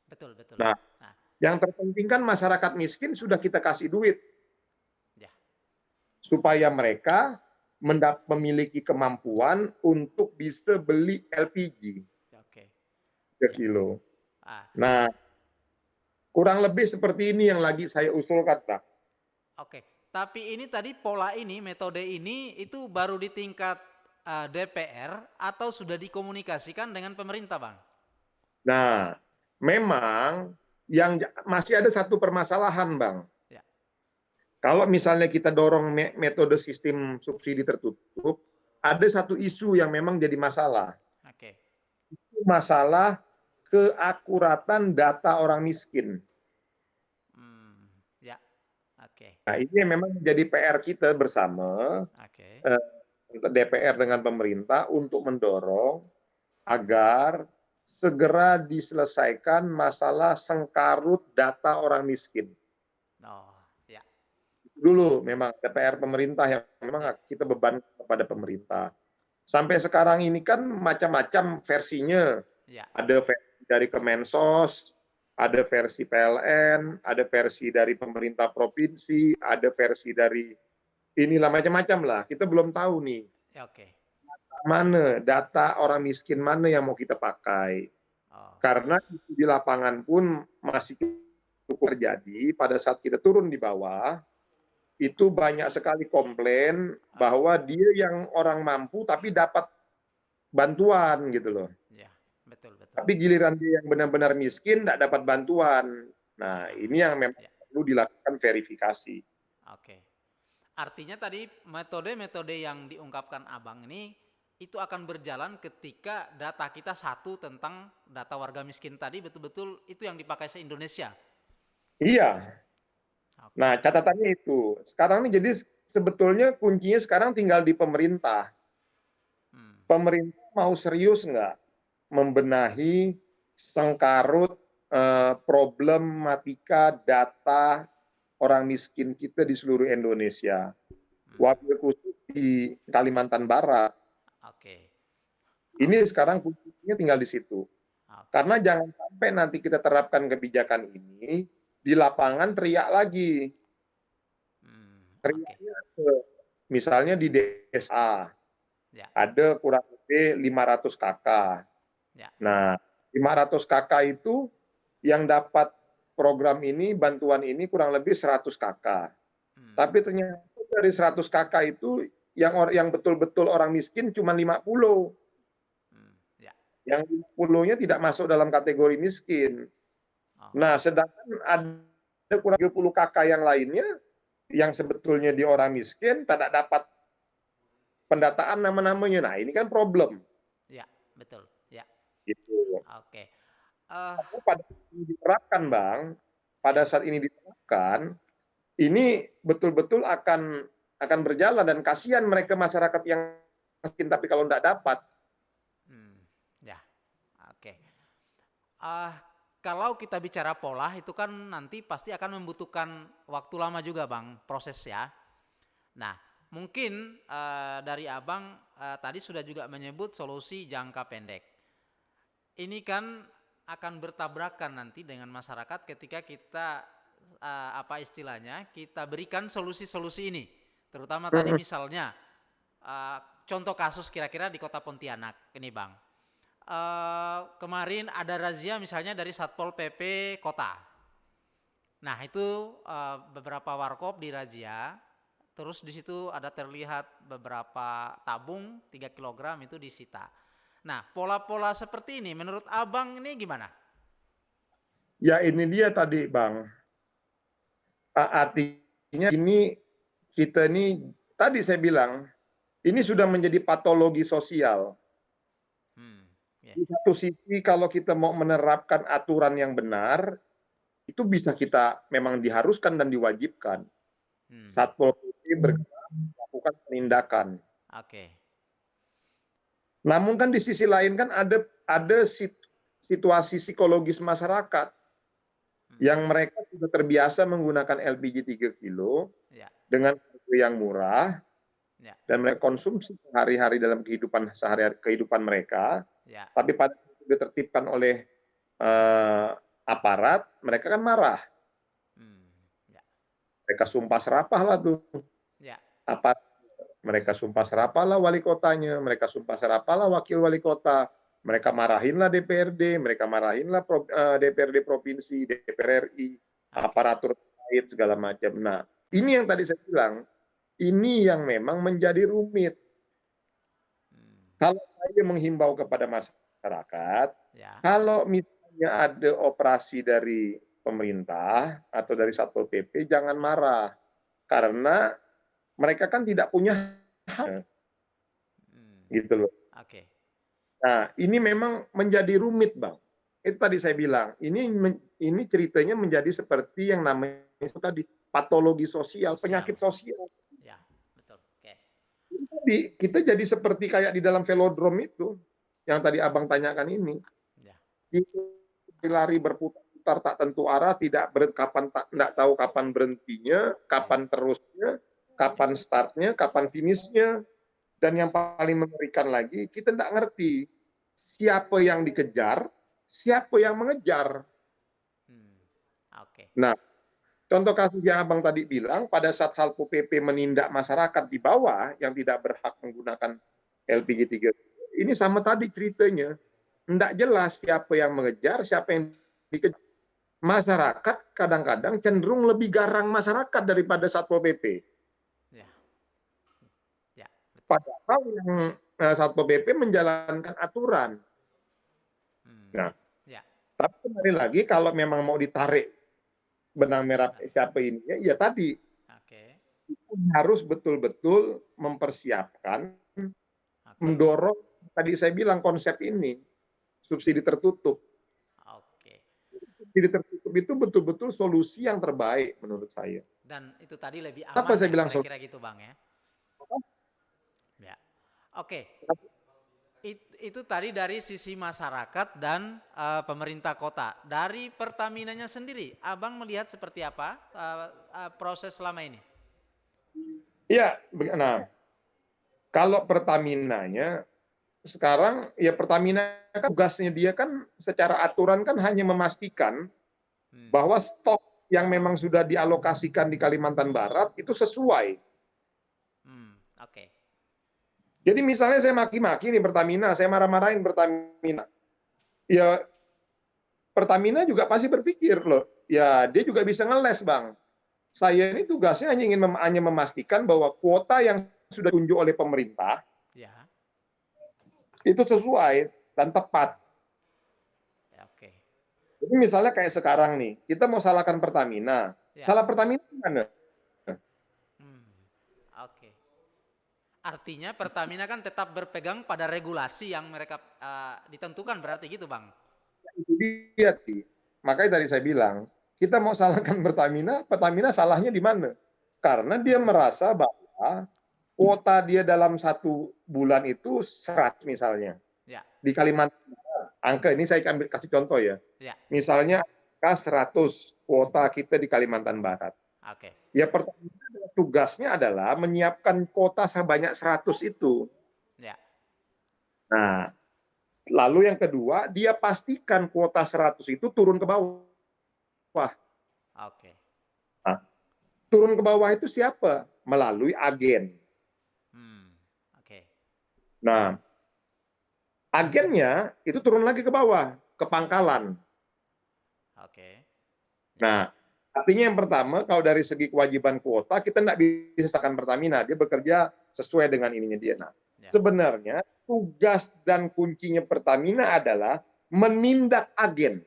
Speaker 4: Betul.
Speaker 5: Nah, yang terpenting kan masyarakat miskin sudah kita kasih duit.
Speaker 4: Ya.
Speaker 5: Supaya mereka memiliki kemampuan untuk bisa beli LPG.
Speaker 4: Oke.
Speaker 5: 3 kilo. Nah, kurang lebih seperti ini yang lagi saya usulkan, Pak.
Speaker 4: Oke. Tapi ini tadi pola ini, metode ini itu baru di tingkat DPR atau sudah dikomunikasikan dengan pemerintah, Bang?
Speaker 5: Nah, memang yang masih ada satu permasalahan, Bang.
Speaker 4: Ya.
Speaker 5: Kalau misalnya kita dorong metode sistem subsidi tertutup, ada satu isu yang memang jadi masalah.
Speaker 4: Oke.
Speaker 5: Itu masalah keakuratan data orang miskin.
Speaker 4: Ya. Oke.
Speaker 5: Nah, ini yang memang menjadi PR kita bersama,
Speaker 4: Oke.
Speaker 5: DPR dengan pemerintah untuk mendorong agar segera diselesaikan masalah sengkarut data orang miskin.
Speaker 4: Oh, ya.
Speaker 5: Dulu memang DPR pemerintah yang memang
Speaker 4: Ya.
Speaker 5: kita beban kepada pemerintah. Sampai sekarang ini kan macam-macam versinya.
Speaker 4: Ya.
Speaker 5: Ada versi dari Kemensos, ada versi PLN, ada versi dari pemerintah provinsi, ada versi dari inilah macam-macam lah. Kita belum tahu nih
Speaker 4: Ya, oke.
Speaker 5: mana data orang miskin mana yang mau kita pakai.
Speaker 4: Oh.
Speaker 5: Karena di lapangan pun masih cukup terjadi pada saat kita turun di bawah, itu banyak sekali komplain bahwa dia yang orang mampu tapi dapat bantuan gitu loh.
Speaker 4: Ya, betul, betul.
Speaker 5: Tapi giliran dia yang benar-benar miskin tidak dapat bantuan. Nah, ini yang memang
Speaker 4: Ya.
Speaker 5: perlu dilakukan verifikasi.
Speaker 4: Oke. Artinya tadi metode-metode yang diungkapkan Abang ini itu akan berjalan ketika data kita satu tentang data warga miskin tadi betul-betul itu yang dipakai se-Indonesia.
Speaker 5: Iya.
Speaker 4: Oke.
Speaker 5: Nah, catatannya itu. Sekarang ini jadi sebetulnya kuncinya sekarang tinggal di pemerintah. Pemerintah mau serius nggak membenahi sengkarut problematika data orang miskin kita di seluruh Indonesia. Wabil khusus di Kalimantan Barat.
Speaker 4: Oke.
Speaker 5: Ini sekarang kuncinya tinggal di situ.
Speaker 4: Oke.
Speaker 5: Karena jangan sampai nanti kita terapkan kebijakan ini, di lapangan teriak lagi. Teriaknya misalnya di desa,
Speaker 4: Ya.
Speaker 5: ada kurang lebih 500 kakak.
Speaker 4: Ya.
Speaker 5: Nah, 500 kakak itu yang dapat program ini, bantuan ini kurang lebih 100 kakak. Tapi ternyata dari 100 kakak itu yang betul-betul orang miskin cuma 50.
Speaker 4: Ya.
Speaker 5: Yang 50-nya tidak masuk dalam kategori miskin. Nah, sedangkan ada kurang 30 kakak yang lainnya yang sebetulnya di orang miskin tidak dapat pendataan nama-namanya. Nah, ini kan problem.
Speaker 4: Ya, betul. Ya.
Speaker 5: Gitu.
Speaker 4: Oke.
Speaker 5: Pada saat ini diterapkan, Bang, pada saat ini diterapkan, ini betul-betul akan berjalan dan kasihan mereka masyarakat yang miskin tapi kalau tidak dapat.
Speaker 4: Ya, oke. Kalau kita bicara pola itu kan nanti pasti akan membutuhkan waktu lama juga, Bang, proses ya. Nah, mungkin dari Abang tadi sudah juga menyebut solusi jangka pendek. Ini kan akan bertabrakan nanti dengan masyarakat ketika kita apa istilahnya kita berikan solusi-solusi ini, terutama tadi misalnya contoh kasus kira-kira di Kota Pontianak ini, Bang. Kemarin ada razia misalnya dari Satpol PP Kota. Nah, itu beberapa warkop dirazia, terus di situ ada terlihat beberapa tabung 3 kg itu disita. Nah, pola-pola seperti ini menurut Abang ini gimana?
Speaker 5: Ya, ini dia tadi, Bang. Artinya ini kita ini tadi saya bilang ini sudah menjadi patologi sosial. Di satu sisi kalau kita mau menerapkan aturan yang benar, itu bisa kita memang diharuskan dan diwajibkan. Satpol PP bergerak melakukan penindakan.
Speaker 4: Oke.
Speaker 5: Namun kan di sisi lain kan ada situasi psikologis masyarakat yang mereka sudah terbiasa menggunakan LPG 3 kilo dengan harga yang murah dan mereka konsumsi sehari-hari dalam kehidupan sehari-hari kehidupan mereka. Tapi pada saat itu ditertibkan oleh aparat, mereka kan marah. Mereka sumpah serapah lah tuh. Mereka sumpah serapah lah wali kotanya, mereka sumpah serapah lah wakil wali kota, mereka marahinlah DPRD, mereka marahinlah DPRD provinsi, DPR RI, aparatur terkait segala macam. Nah, ini yang tadi saya bilang, ini yang memang menjadi rumit. Kalau saya menghimbau kepada masyarakat, kalau misalnya ada operasi dari pemerintah atau dari Satpol PP, jangan marah. Karena mereka kan tidak punya hak. Gitu loh.
Speaker 4: Oke.
Speaker 5: Nah, ini memang menjadi rumit, Bang.
Speaker 6: itu tadi saya bilang, ini ceritanya menjadi seperti yang namanya itu tadi patologi sosial, penyakit sosial.
Speaker 4: Ya, betul. Oke.
Speaker 6: Jadi kita jadi seperti kayak di dalam velodrome itu yang tadi abang tanyakan ini.
Speaker 4: Ya.
Speaker 6: Kita lari berputar tak tentu arah, tidak tahu kapan berhentinya, kapan terusnya, kapan startnya, kapan finishnya, dan yang paling mengerikan lagi kita tidak ngerti siapa yang dikejar, siapa yang mengejar.
Speaker 4: Oke.
Speaker 6: Nah, contoh kasus yang abang tadi bilang, pada saat Satpol PP menindak masyarakat di bawah yang tidak berhak menggunakan LPG 3, ini sama tadi ceritanya. Tidak jelas siapa yang mengejar, siapa yang dikejar. Masyarakat kadang-kadang cenderung lebih garang masyarakat daripada Satpol PP.
Speaker 4: Ya. Ya.
Speaker 6: Padahal yang Satpol PP menjalankan aturan. Nah,
Speaker 4: Ya.
Speaker 6: tapi kembali lagi kalau memang mau ditarik benang merah siapa ini, ya tadi
Speaker 4: Oke.
Speaker 6: harus betul-betul mempersiapkan, mendorong tadi saya bilang konsep ini subsidi tertutup.
Speaker 4: Oke.
Speaker 6: Subsidi tertutup itu betul-betul solusi yang terbaik menurut saya.
Speaker 4: Dan itu tadi lebih aman
Speaker 6: Apa saya
Speaker 4: ya,
Speaker 6: bilang
Speaker 4: kira-kira gitu Bang ya. Ya. Oke. Itu tadi dari sisi masyarakat dan pemerintah kota. Dari Pertaminanya sendiri, Abang melihat seperti apa proses selama ini?
Speaker 6: Iya, nah kalau Pertaminanya sekarang ya Pertamina kan tugasnya dia kan secara aturan kan hanya memastikan bahwa stok yang memang sudah dialokasikan di Kalimantan Barat itu sesuai.
Speaker 4: Oke.
Speaker 6: Jadi misalnya saya maki-maki nih Pertamina, saya marah-marahin Pertamina. Ya Pertamina juga pasti berpikir loh, ya dia juga bisa ngeles Bang. Saya ini tugasnya hanya memastikan bahwa kuota yang sudah ditunjuk oleh pemerintah
Speaker 4: Ya.
Speaker 6: itu sesuai dan tepat.
Speaker 4: Ya, oke.
Speaker 6: Jadi misalnya kayak sekarang nih, kita mau salahkan Pertamina.
Speaker 4: Ya.
Speaker 6: Salah Pertamina mana?
Speaker 4: Oke. Artinya Pertamina kan tetap berpegang pada regulasi yang mereka ditentukan, berarti gitu Bang?
Speaker 6: Itu dia sih. Makanya tadi saya bilang, kita mau salahkan Pertamina, Pertamina salahnya di mana? Karena dia merasa bahwa kuota dia dalam 1 bulan itu 100 misalnya.
Speaker 4: Ya.
Speaker 6: Di Kalimantan Barat, angka ini saya kasih contoh ya.
Speaker 4: Ya.
Speaker 6: Misalnya angka 100 kuota kita di Kalimantan Barat.
Speaker 4: Oke.
Speaker 6: Ya Pertamina tugasnya adalah menyiapkan kuota sebanyak 100 itu.
Speaker 4: Ya.
Speaker 6: Nah, lalu yang kedua, dia pastikan kuota 100 itu turun ke bawah.
Speaker 4: Oke.
Speaker 6: Nah, turun ke bawah itu siapa? Melalui agen.
Speaker 4: Oke.
Speaker 6: Nah, agennya itu turun lagi ke bawah, ke pangkalan.
Speaker 4: Oke.
Speaker 6: Nah, artinya yang pertama, kalau dari segi kewajiban kuota, kita tidak bisa salahkan Pertamina. Dia bekerja sesuai dengan ininya dia. Nah, sebenarnya tugas dan kuncinya Pertamina adalah menindak agen.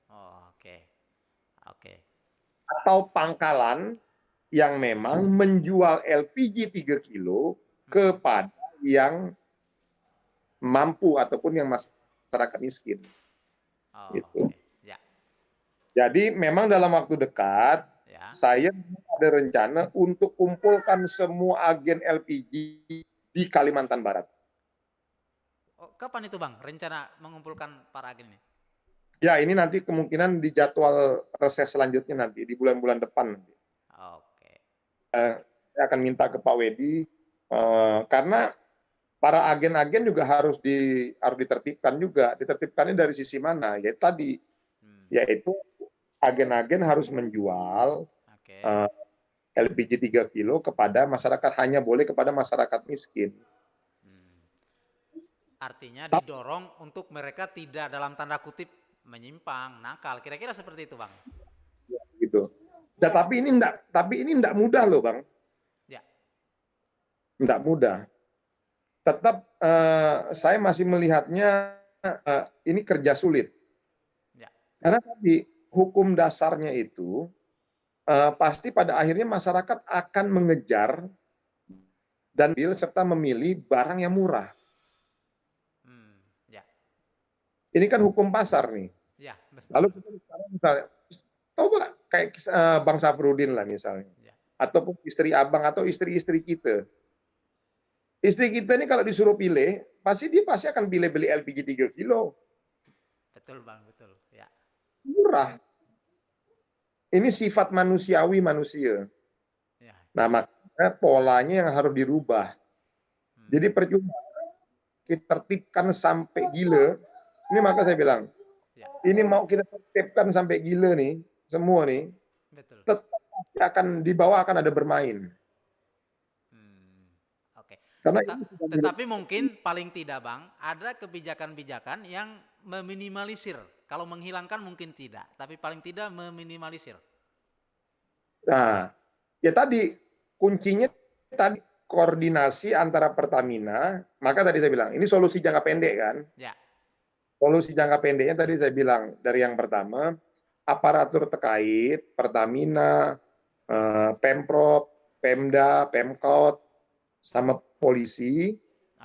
Speaker 4: Oh, oke. Oke.
Speaker 6: Atau pangkalan yang memang menjual LPG 3 kilo kepada yang mampu ataupun yang masyarakat miskin.
Speaker 4: Oh,
Speaker 6: Gitu.
Speaker 4: okay. Ya.
Speaker 6: Jadi memang dalam waktu dekat,
Speaker 4: Ya.
Speaker 6: saya ada rencana untuk kumpulkan semua agen LPG di Kalimantan Barat.
Speaker 4: Oh, kapan itu Bang rencana mengumpulkan para agen ini?
Speaker 6: Ya, ini nanti kemungkinan di jadwal reses selanjutnya nanti, di bulan-bulan depan.
Speaker 4: Oke.
Speaker 6: Saya akan minta ke Pak Wedi, karena para agen-agen juga harus ditertibkan juga. Ditertibkannya dari sisi mana? Ya tadi, yaitu agen-agen harus menjual LPG 3 kilo kepada masyarakat, hanya boleh kepada masyarakat miskin.
Speaker 4: Artinya didorong untuk mereka tidak dalam tanda kutip menyimpang, nakal. Kira-kira seperti itu, Bang.
Speaker 6: Ya, gitu. Nah, tapi ini enggak mudah loh, Bang.
Speaker 4: Ya.
Speaker 6: Enggak mudah. Tetap saya masih melihatnya ini kerja sulit.
Speaker 4: Ya.
Speaker 6: Karena tadi hukum dasarnya itu pasti pada akhirnya masyarakat akan mengejar dan serta memilih barang yang murah.
Speaker 4: Ya.
Speaker 6: Ini kan hukum pasar nih.
Speaker 4: Ya, betul.
Speaker 6: Lalu kita sekarang misalnya, coba kayak Bang Safrudin lah misalnya,
Speaker 4: Ya.
Speaker 6: ataupun istri abang atau istri-istri kita. Istri kita ini kalau disuruh pilih, dia pasti akan pilih beli LPG 3 kilo.
Speaker 4: Betul Bang, betul. Ya.
Speaker 6: Murah. Ini sifat manusiawi manusia.
Speaker 4: Ya.
Speaker 6: Nah, makanya polanya yang harus dirubah. Jadi percuma kita tertibkan sampai gila. Ini maka saya bilang,
Speaker 4: Ya.
Speaker 6: ini mau kita tertibkan sampai gila nih, semua nih,
Speaker 4: Betul.
Speaker 6: tetap akan di bawah akan ada bermain.
Speaker 4: Oke.
Speaker 6: Karena ini sudah
Speaker 4: Tetapi mungkin paling tidak Bang, ada kebijakan-kebijakan yang meminimalisir. Kalau menghilangkan mungkin tidak, tapi paling tidak meminimalisir.
Speaker 6: Nah, ya tadi kuncinya tadi koordinasi antara Pertamina. Maka tadi saya bilang ini solusi jangka pendek kan.
Speaker 4: Ya.
Speaker 6: Solusi jangka pendeknya tadi saya bilang dari yang pertama aparatur terkait Pertamina, Pemprov, Pemda, Pemkot, sama polisi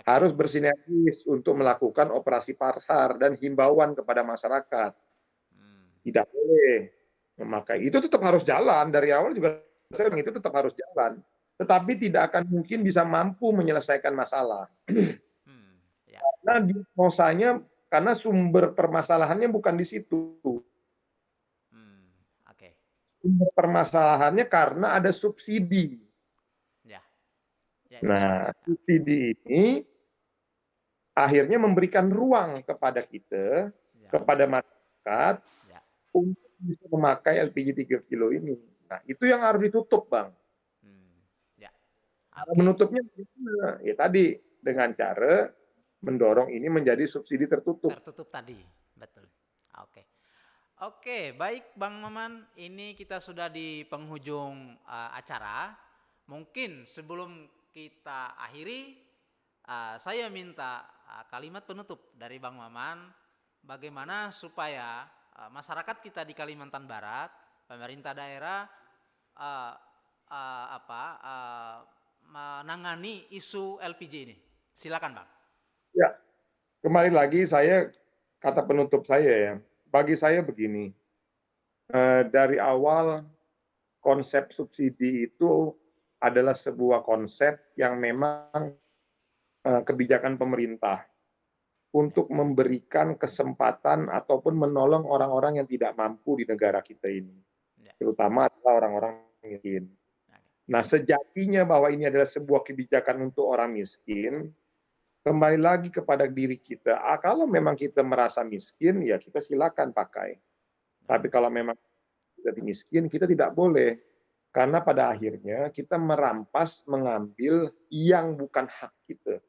Speaker 6: harus bersinergis untuk melakukan operasi pasar dan himbauan kepada masyarakat. Tidak boleh memakai. Itu tetap harus jalan. Dari awal juga saya bilang itu tetap harus jalan. Tetapi tidak akan mungkin bisa mampu menyelesaikan masalah.
Speaker 4: Ya.
Speaker 6: Karena diagnosanya, karena sumber permasalahannya bukan di situ.
Speaker 4: Oke.
Speaker 6: Sumber permasalahannya karena ada subsidi.
Speaker 4: Ya. Ya.
Speaker 6: Nah, subsidi ini akhirnya memberikan ruang kepada kita,
Speaker 4: Ya.
Speaker 6: kepada masyarakat,
Speaker 4: Ya.
Speaker 6: untuk bisa memakai LPG 3 kilo ini. Nah, itu yang harus ditutup, Bang.
Speaker 4: Ya.
Speaker 6: Cara
Speaker 4: Oke.
Speaker 6: menutupnya gimana? Ya tadi, dengan cara mendorong ini menjadi subsidi tertutup.
Speaker 4: Tertutup tadi, betul. Oke. Oke, baik Bang Maman, ini kita sudah di penghujung acara. Mungkin sebelum kita akhiri, saya minta kalimat penutup dari Bang Maman, bagaimana supaya masyarakat kita di Kalimantan Barat, pemerintah daerah menangani isu LPG ini. Silakan Bang.
Speaker 6: Ya, kembali lagi kata penutup saya ya, bagi saya begini, dari awal konsep subsidi itu adalah sebuah konsep yang memang kebijakan pemerintah untuk memberikan kesempatan ataupun menolong orang-orang yang tidak mampu di negara kita ini, terutama adalah orang-orang miskin. Nah, sejatinya bahwa ini adalah sebuah kebijakan untuk orang miskin, kembali lagi kepada diri kita. Kalau memang kita merasa miskin, ya kita silakan pakai. Tapi kalau memang kita miskin, kita tidak boleh. Karena pada akhirnya kita merampas, mengambil yang bukan hak kita.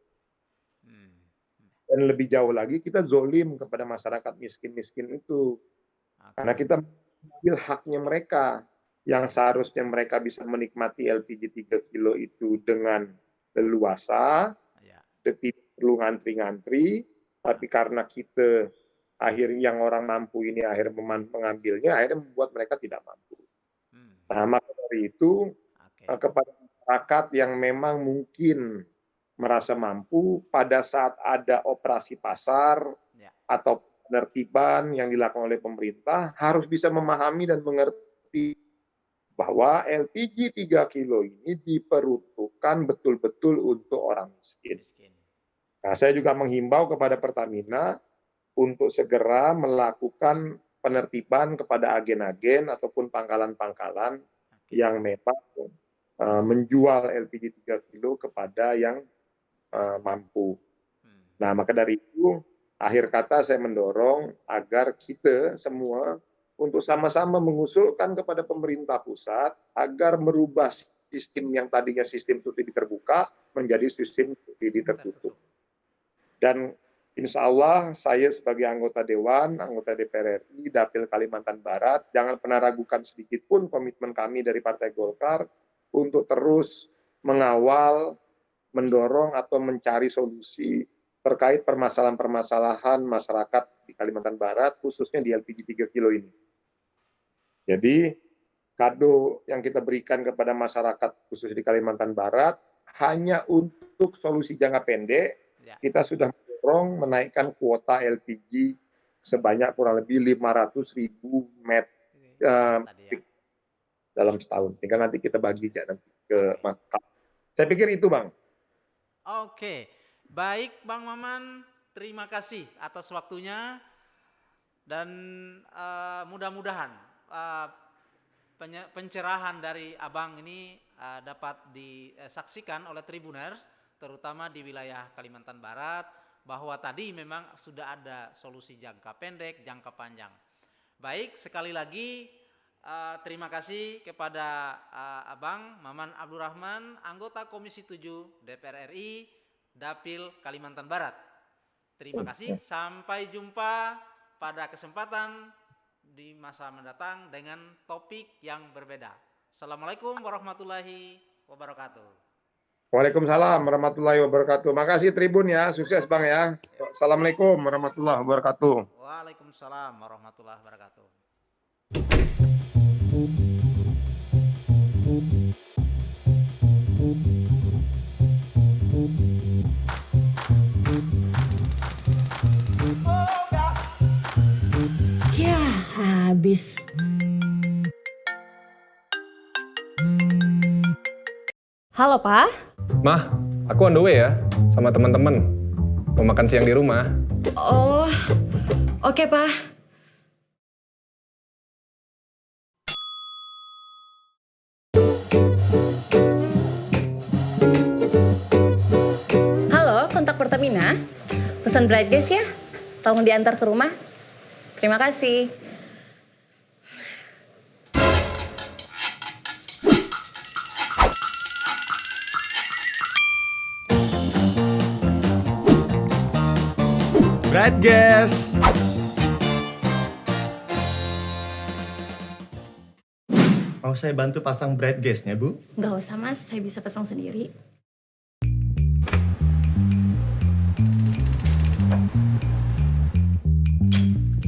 Speaker 6: Dan lebih jauh lagi, kita zolim kepada masyarakat miskin-miskin itu. Karena kita mengambil haknya mereka, yang seharusnya mereka bisa menikmati LPG 3 kilo itu dengan leluasa, tidak perlu ngantri-ngantri, tapi karena kita akhirnya yang orang mampu ini akhirnya mengambilnya, akhirnya membuat mereka tidak mampu. Nah, maka dari itu kepada masyarakat yang memang mungkin merasa mampu pada saat ada operasi pasar atau penertiban yang dilakukan oleh pemerintah harus bisa memahami dan mengerti bahwa LPG 3 kilo ini diperuntukkan betul-betul untuk orang miskin. Nah, saya juga menghimbau kepada Pertamina untuk segera melakukan penertiban kepada agen-agen ataupun pangkalan-pangkalan yang memang menjual LPG 3 kilo kepada yang mampu. Nah, maka dari itu, akhir kata saya mendorong agar kita semua untuk sama-sama mengusulkan kepada pemerintah pusat agar merubah sistem yang tadinya sistem subsidi terbuka menjadi sistem subsidi tertutup. Dan insya Allah saya sebagai anggota Dewan, anggota DPR RI, Dapil Kalimantan Barat, jangan pernah ragukan sedikit pun komitmen kami dari Partai Golkar untuk terus mengawal, mendorong atau mencari solusi terkait permasalahan-permasalahan masyarakat di Kalimantan Barat, khususnya di LPG 3 kilo ini. Jadi, kado yang kita berikan kepada masyarakat khusus di Kalimantan Barat hanya untuk solusi jangka pendek. Kita sudah mendorong menaikkan kuota LPG sebanyak kurang lebih 500.000 met
Speaker 4: Tadi ya.
Speaker 6: dalam setahun. Tinggal nanti kita bagi ya, nanti ke masyarakat. Saya pikir itu, Bang.
Speaker 4: Oke, baik Bang Maman, terima kasih atas waktunya dan mudah-mudahan pencerahan dari Abang ini dapat disaksikan oleh Tribuners, terutama di wilayah Kalimantan Barat, bahwa tadi memang sudah ada solusi jangka pendek, jangka panjang. Baik, sekali lagi terima kasih kepada Abang Maman Abdurrahman, anggota Komisi 7 DPR RI, Dapil Kalimantan Barat. Terima kasih, sampai jumpa pada kesempatan di masa mendatang dengan topik yang berbeda. Assalamualaikum warahmatullahi wabarakatuh.
Speaker 6: Waalaikumsalam warahmatullahi wabarakatuh. Makasih Tribun ya, sukses Bang ya. Assalamualaikum warahmatullahi wabarakatuh.
Speaker 4: Waalaikumsalam warahmatullahi wabarakatuh.
Speaker 7: Ya, habis.
Speaker 2: Halo, Pak.
Speaker 3: Mah, aku on the way ya, sama teman-teman. Mau makan siang di rumah.
Speaker 2: Oh, oke, Pak. Halo, kontak Pertamina. Pesan bright gas ya. Tolong diantar ke rumah. Terima kasih.
Speaker 1: Bright gas. Mau saya bantu pasang bright gasnya, Bu?
Speaker 7: Nggak usah mas, saya bisa pasang sendiri.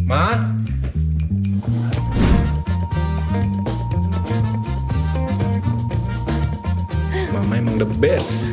Speaker 3: Ma? Mama emang the best.